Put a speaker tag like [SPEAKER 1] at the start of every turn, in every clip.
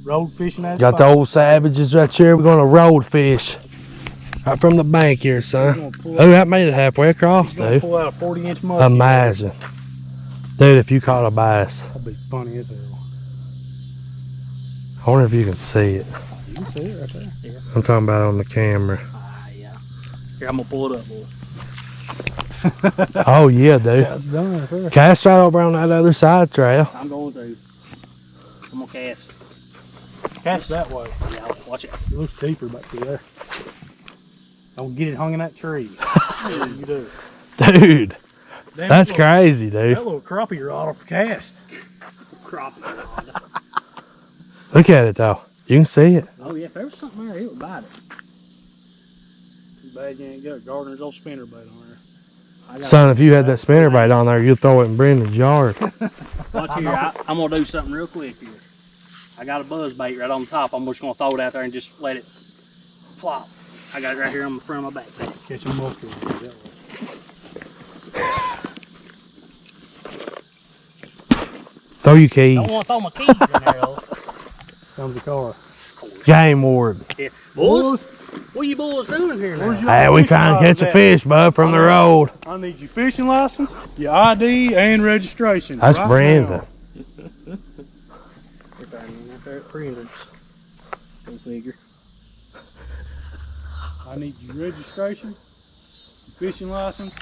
[SPEAKER 1] road fishing at
[SPEAKER 2] Got the old savages right here. We're gonna road fish. Right from the bank here, son. Oh, that made it halfway across, dude.
[SPEAKER 1] Pull out a 40-inch muskie.
[SPEAKER 2] Imagine. Dude, if you caught a bass.
[SPEAKER 1] That'd be funny as hell.
[SPEAKER 2] I wonder if you can see it.
[SPEAKER 1] You can see it right there. Yeah.
[SPEAKER 2] I'm talking about on the camera.
[SPEAKER 1] Yeah. Here, I'm gonna pull it up, boy.
[SPEAKER 2] Oh, yeah, dude.
[SPEAKER 1] That's done right there.
[SPEAKER 2] Cast right over on that other side trail.
[SPEAKER 1] I'm going to. I'm gonna cast. Cast that way. Yeah, watch it. It looks deeper back through there. Don't get it hung in that tree. Yeah, you do.
[SPEAKER 2] Dude,
[SPEAKER 1] Damn,
[SPEAKER 2] that's crazy, dude.
[SPEAKER 1] That little crappie rod off the cast. Crappie rod.
[SPEAKER 2] Look at it, though. You can see it.
[SPEAKER 1] Oh, yeah, if there was something there, it would bite it. Too bad you ain't got Gardner's old spinner bait on there.
[SPEAKER 2] Son, if you had that spinnerbait on there, you'd throw it in Brendan's yard.
[SPEAKER 1] Watch here, I'm going to do something real quick here. I got a buzz bait right on the top. I'm just going to throw it out there and just let it flop. I got it right here on the front of my backpack. Catch a muskie that way.
[SPEAKER 2] Throw your keys.
[SPEAKER 1] Don't want to throw my keys in there, though. Comes the car.
[SPEAKER 2] Game warden.
[SPEAKER 1] Yeah. Boys, what are you boys doing here now?
[SPEAKER 2] Hey, we trying to catch a fish, bud, from the road.
[SPEAKER 1] I need your fishing license, your ID, and registration.
[SPEAKER 2] That's
[SPEAKER 1] right
[SPEAKER 2] Brandon.
[SPEAKER 1] Now. Right there at Brandon's. Go figure. I need your registration, your fishing license,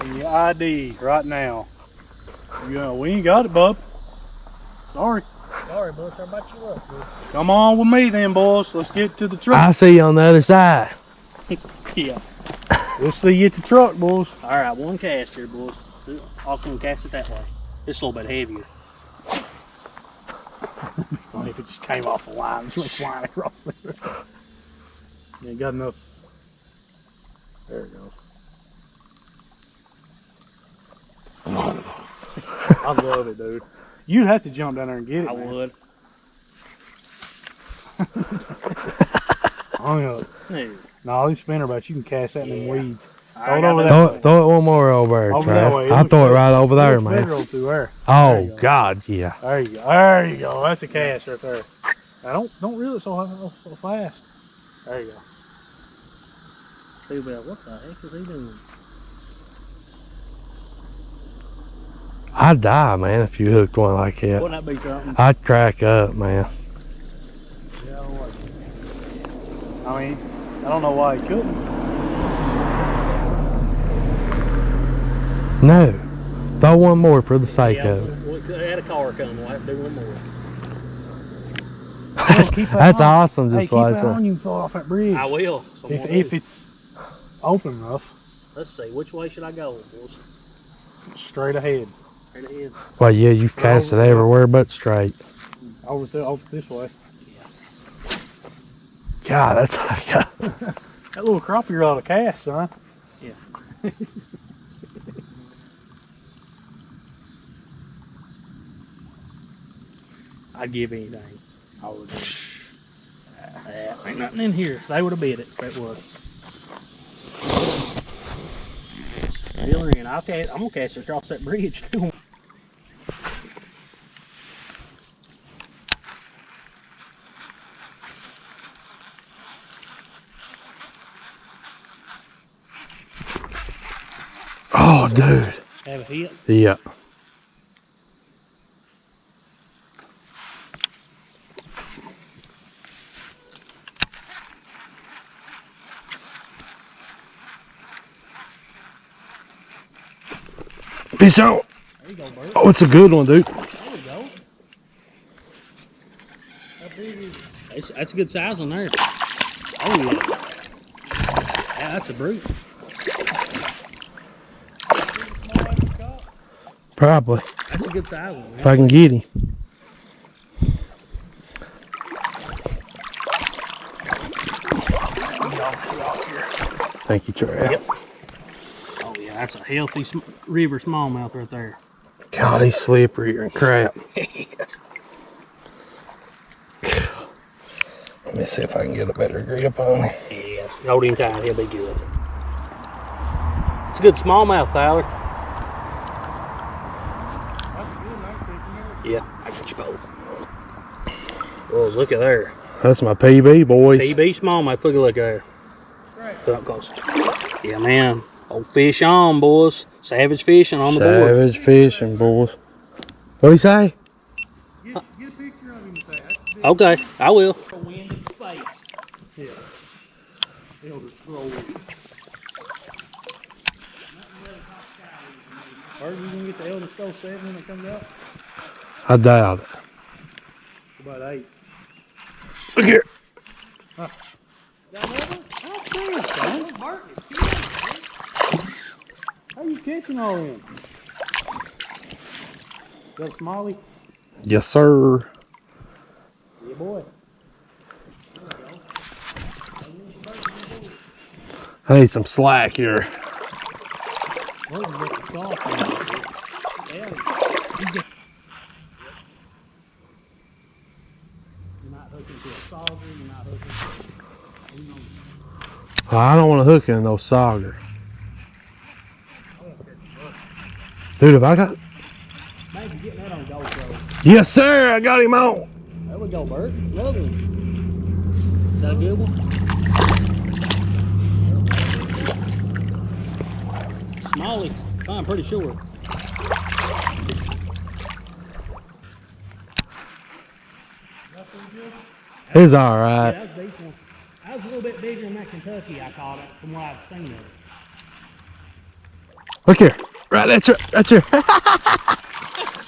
[SPEAKER 1] and your ID right now. We ain't got it, bub. Sorry. Sorry, bud. Sorry about your luck, bud. Come on with me then, boys. Let's get to the truck.
[SPEAKER 2] I'll see you on the other side.
[SPEAKER 1] Yeah. We'll see you at the truck, boys. All right, one cast here, boys. I'll come cast it that way. It's a little bit heavier. Funny if it just came off the line. It's like flying across there. You ain't got enough. There it goes. I love it, dude. You'd have to jump down there and get it. I would. No, these spinnerbaits, you can cast that in them weeds. Throw it over that way.
[SPEAKER 2] Throw it one more over there, Trey. I'll throw it right over there, man. Oh, God, yeah.
[SPEAKER 1] There you go. There you go. That's a cast right there. Now, don't reel it so fast. There you go. What the heck is he doing?
[SPEAKER 2] I'd die, man, if you hooked one like that.
[SPEAKER 1] Wouldn't that be something?
[SPEAKER 2] I'd crack up, man.
[SPEAKER 1] Yeah, I mean, I don't know why he couldn't.
[SPEAKER 2] No. Throw one more for the sake of it.
[SPEAKER 1] We could have had a car come. We'll have to do one more.
[SPEAKER 2] That's awesome. Just
[SPEAKER 1] keep that on you and throw it off that bridge. I will. If it's open enough. Let's see. Which way should I go, boys? Straight ahead. Straight ahead.
[SPEAKER 2] Well, yeah, you've cast it everywhere but straight.
[SPEAKER 1] Over this way.
[SPEAKER 2] God, that's like
[SPEAKER 1] that little crappie rod a cast, son. Yeah. I'd give anything. I would. Ain't nothing in here. They would have bit it. That would. Still in. I'm gonna cast it across that bridge too.
[SPEAKER 2] Oh, dude.
[SPEAKER 1] Have a hit?
[SPEAKER 2] Yeah. Fish on.
[SPEAKER 1] There you go, Bert.
[SPEAKER 2] Oh, it's a good one, dude.
[SPEAKER 1] There we go. That's a good size on there. Oh, yeah. Yeah, that's a brute.
[SPEAKER 2] Probably.
[SPEAKER 1] That's a good size one, man.
[SPEAKER 2] If I can get him. Thank you, Trey.
[SPEAKER 1] Yep. Oh, yeah, that's a healthy river smallmouth right there.
[SPEAKER 2] God, he's slippery and crap. Let me see if I can get a better grip on him.
[SPEAKER 1] Yeah, hold him tight, he'll be good. It's a good smallmouth, Tyler. Yeah, I got you both.
[SPEAKER 3] Oh, look at there.
[SPEAKER 2] That's my PB, boys.
[SPEAKER 3] PB smallmouth. Look there. Put up close. Yeah, man. Old fish on, boys. Savage fishing on the board.
[SPEAKER 2] Savage fishing, boys. What'd he say?
[SPEAKER 1] Get a picture of him and say,
[SPEAKER 3] Okay, I will.
[SPEAKER 1] Wind in space. Yeah. Elder scroll. Or you gonna get the Elder Scroll 7 when it comes out?
[SPEAKER 2] I doubt it.
[SPEAKER 1] About 8.
[SPEAKER 2] Look here.
[SPEAKER 1] Got another? How's this, son? How you catching all them? That Smallie?
[SPEAKER 2] Yes, sir.
[SPEAKER 1] Yeah, boy.
[SPEAKER 2] I need some slack here.
[SPEAKER 1] Well, you got the soft one. Yeah. You're not hooking to a sauger, you're not hooking to
[SPEAKER 2] I don't want to hook in no sauger. Dude, if I got...
[SPEAKER 1] maybe getting that on GoPro.
[SPEAKER 2] Yes, sir. I got him on.
[SPEAKER 1] There we go, Bert. Another one. Is that a good one? Smallie. I'm pretty sure.
[SPEAKER 2] He's all right.
[SPEAKER 1] Yeah, that was a decent one. That was a little bit bigger than that Kentucky I caught it, from what I've seen of it.
[SPEAKER 2] Look here. Right at your...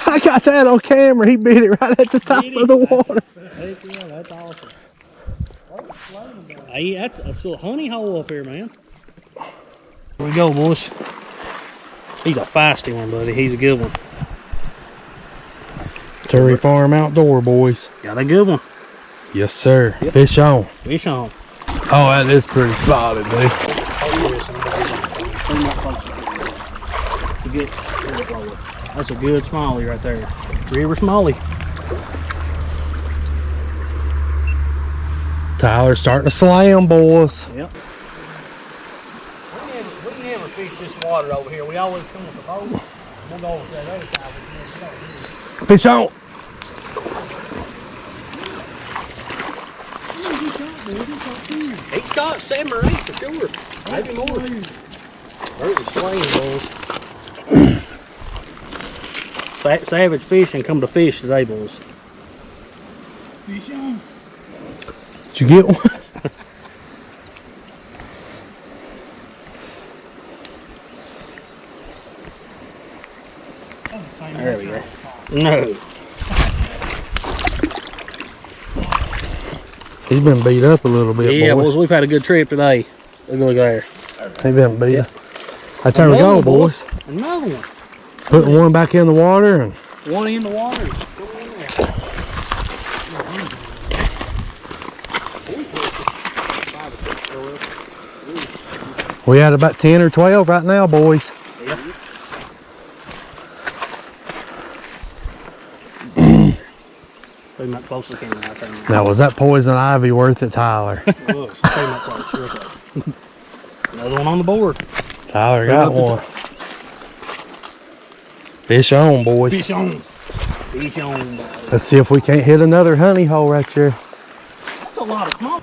[SPEAKER 2] I got that on camera. He beat it right at the top of the water.
[SPEAKER 1] Heck yeah, that's awesome. Hey, that's a little honey hole up here, man. Here we go, boys. He's a feisty one, buddy. He's a good one.
[SPEAKER 2] Terry Farm Outdoor, boys.
[SPEAKER 1] Got a good one.
[SPEAKER 2] Yes, sir.
[SPEAKER 1] Yep.
[SPEAKER 2] Fish on.
[SPEAKER 1] Fish on.
[SPEAKER 2] Oh, that is pretty spotted, dude.
[SPEAKER 1] That's a good Smallie right there. River Smallie.
[SPEAKER 2] Tyler's starting to slam, boys.
[SPEAKER 1] Yep. We never fish this water over here. We always come with the boat. We'll go over to that other side.
[SPEAKER 2] Fish on.
[SPEAKER 3] He's caught 7 or 8 for sure. Maybe more. There's a slaying, boys. Savage fishing come to fish today, boys.
[SPEAKER 1] Fish on.
[SPEAKER 2] Did you get one?
[SPEAKER 3] There we go. No.
[SPEAKER 2] He's been beat up a little bit,
[SPEAKER 3] Yeah,
[SPEAKER 2] boys.
[SPEAKER 3] boys, we've had a good trip today. Look there.
[SPEAKER 2] He's been beat up. That's how we
[SPEAKER 3] Another
[SPEAKER 2] go,
[SPEAKER 3] one,
[SPEAKER 2] boys.
[SPEAKER 3] Another one.
[SPEAKER 2] Putting one back in the water. And
[SPEAKER 3] One in the water.
[SPEAKER 2] we had about 10 or 12 right now, boys.
[SPEAKER 3] Yep. Put him up close to the camera right there.
[SPEAKER 2] Now, was that poison ivy worth it, Tyler?
[SPEAKER 3] It was. Put him up close, real close. Another one on the board.
[SPEAKER 2] Tyler got one. Fish on, boys.
[SPEAKER 3] Fish on. Fish on, boys.
[SPEAKER 2] Let's see if we can't hit another honey hole right there.
[SPEAKER 3] That's a lot of small.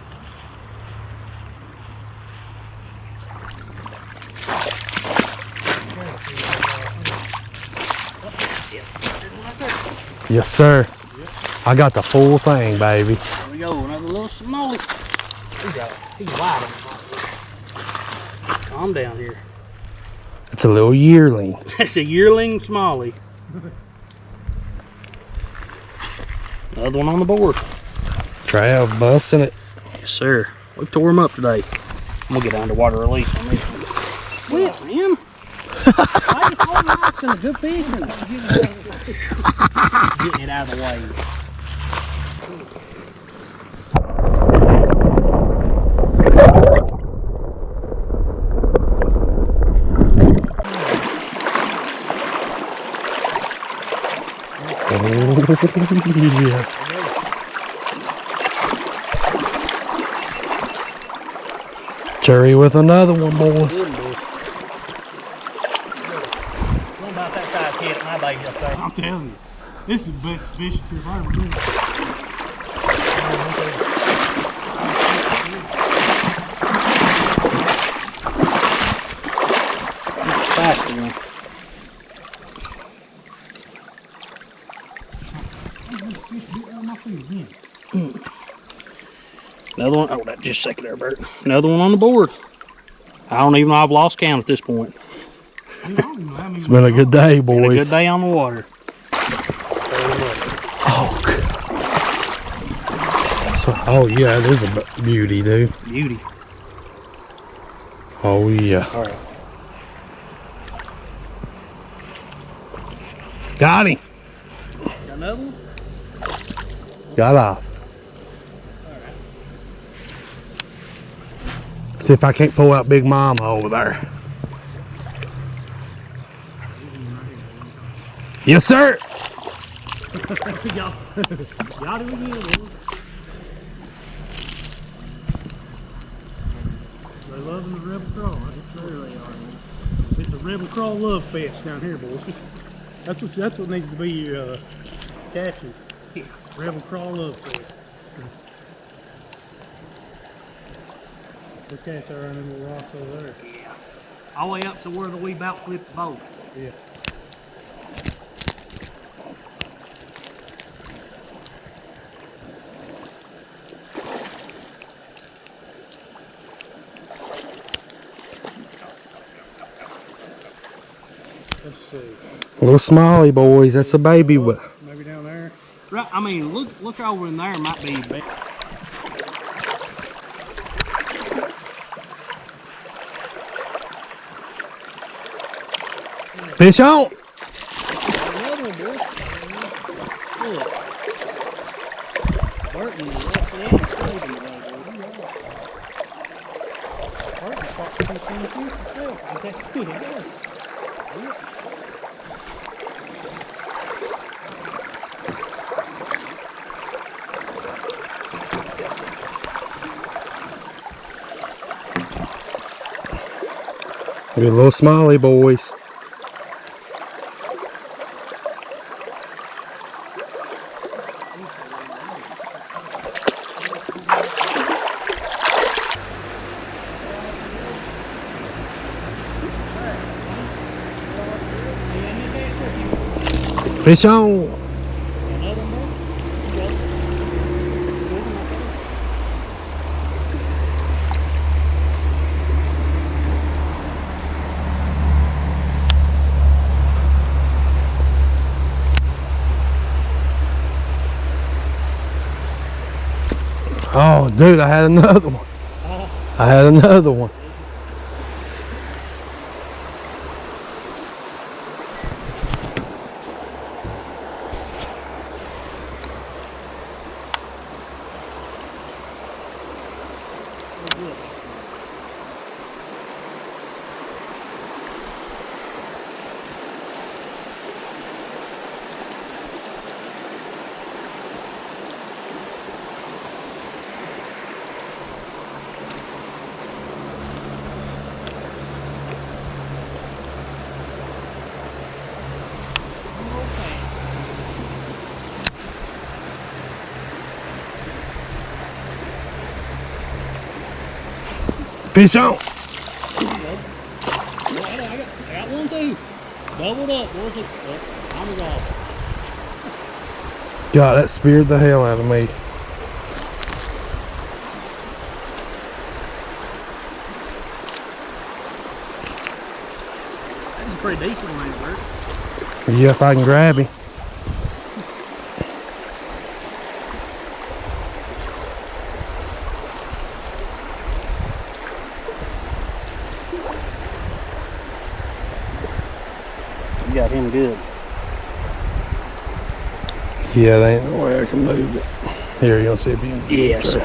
[SPEAKER 2] Yes, sir. I got the full thing, baby.
[SPEAKER 3] There we go, another little Smallie. He's wide on the bottom. Calm down here.
[SPEAKER 2] It's a little yearling.
[SPEAKER 3] That's a yearling Smallie. Another one on the board.
[SPEAKER 2] Trav busting it.
[SPEAKER 3] Yes, sir. We tore him up today. I'm gonna get an underwater release on this one. Quit, man. Why you throwing rocks in a good fishing? Getting it out of the way.
[SPEAKER 2] Yeah. Cherry with another one, boys.
[SPEAKER 3] One about that size hit at my baby up there.
[SPEAKER 1] I'm telling you, this is the best fishing trip I've ever been.
[SPEAKER 3] Faster one. Another one. Oh, that just a second there, Bert. Another one on the board. I don't even know. I've lost count at this point.
[SPEAKER 2] It's been a good day, boys.
[SPEAKER 3] Been a good day on the water.
[SPEAKER 2] Oh, oh yeah, it is a beauty, dude.
[SPEAKER 3] Beauty.
[SPEAKER 2] Oh yeah.
[SPEAKER 3] All right.
[SPEAKER 2] Got him.
[SPEAKER 3] Got another one?
[SPEAKER 2] Got off. See if I can't pull out Big Mama over there. Yes, sir.
[SPEAKER 3] Y'all do it again, boys.
[SPEAKER 1] They're loving the Rebel Craw. There they are. It's a Rebel Craw love fest down here, boys. That's what needs to be your caption.
[SPEAKER 3] Yeah.
[SPEAKER 1] Rebel Craw love fest. Look at there on them little rocks over there.
[SPEAKER 3] Yeah. All the way up to where we about flipped the boat.
[SPEAKER 1] Yeah. Let's see.
[SPEAKER 2] Little Smallie, boys. That's a baby.
[SPEAKER 1] Maybe down there.
[SPEAKER 3] Right. I mean, look over in there. Might be big.
[SPEAKER 2] Fish on.
[SPEAKER 3] Another one, boy. Look. Burton, Burton caught some fish himself. I think he did.
[SPEAKER 2] Look at little Smallie, boys. Fish on. Oh, dude, I had another one. I had another one. Fish on.
[SPEAKER 3] I got one too. Doubled up, boys. I'm off.
[SPEAKER 2] God, that speared the hell out of me.
[SPEAKER 3] That's a pretty decent one, Bert.
[SPEAKER 2] Yeah, if I can grab him.
[SPEAKER 3] You got him good.
[SPEAKER 2] Yeah, there ain't no way I can move it. Here, you'll see if you can.
[SPEAKER 3] Yes.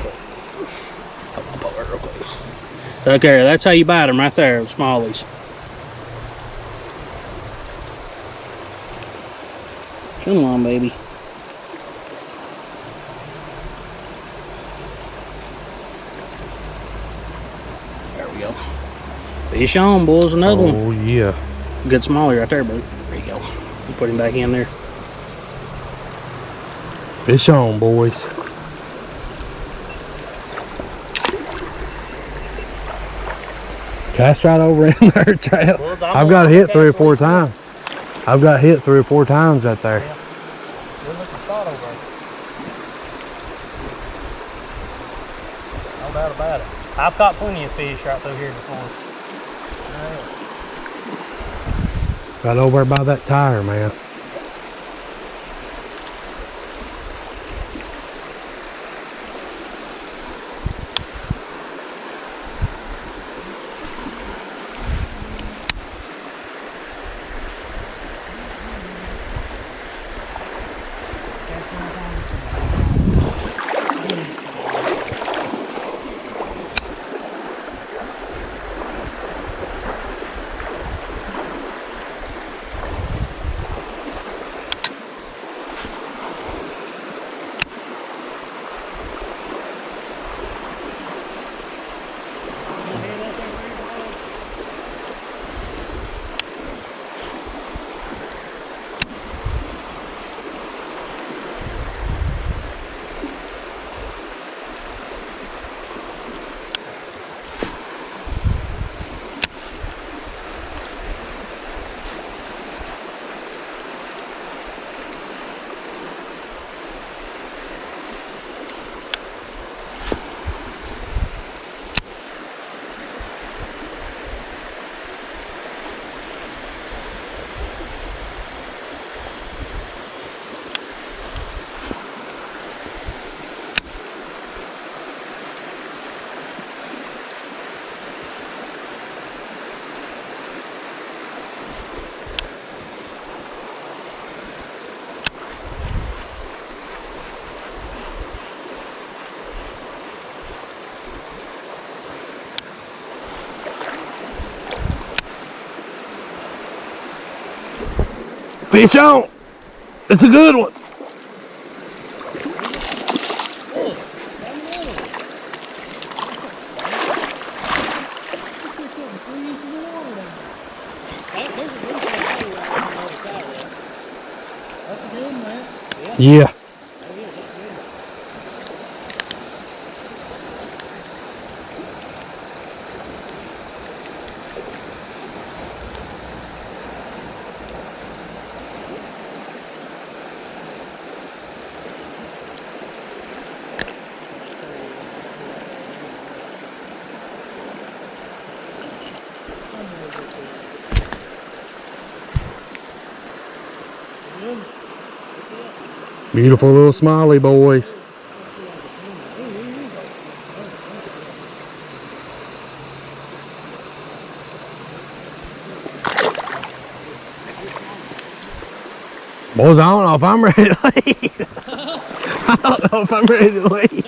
[SPEAKER 3] Okay, that's how you bite them right there, Smallies. Come on, baby. There we go. Fish on, boys. Another one.
[SPEAKER 2] Oh, yeah.
[SPEAKER 3] Good Smallie right there, bro. There you go. You put him back in there.
[SPEAKER 2] Fish on, boys. Cast right over in there, trap.
[SPEAKER 3] Well,
[SPEAKER 2] I've got hit 3 or 4 times. I've got hit 3 or 4 times right there.
[SPEAKER 3] Yeah. Good looking spot over there. No doubt about it. I've caught plenty of fish right through here before.
[SPEAKER 2] Right over by that tire, man. Fish on! It's a good one! Yeah. Beautiful little Smallie, boys. Boys, I don't know if I'm ready to leave. I don't know if I'm ready to leave.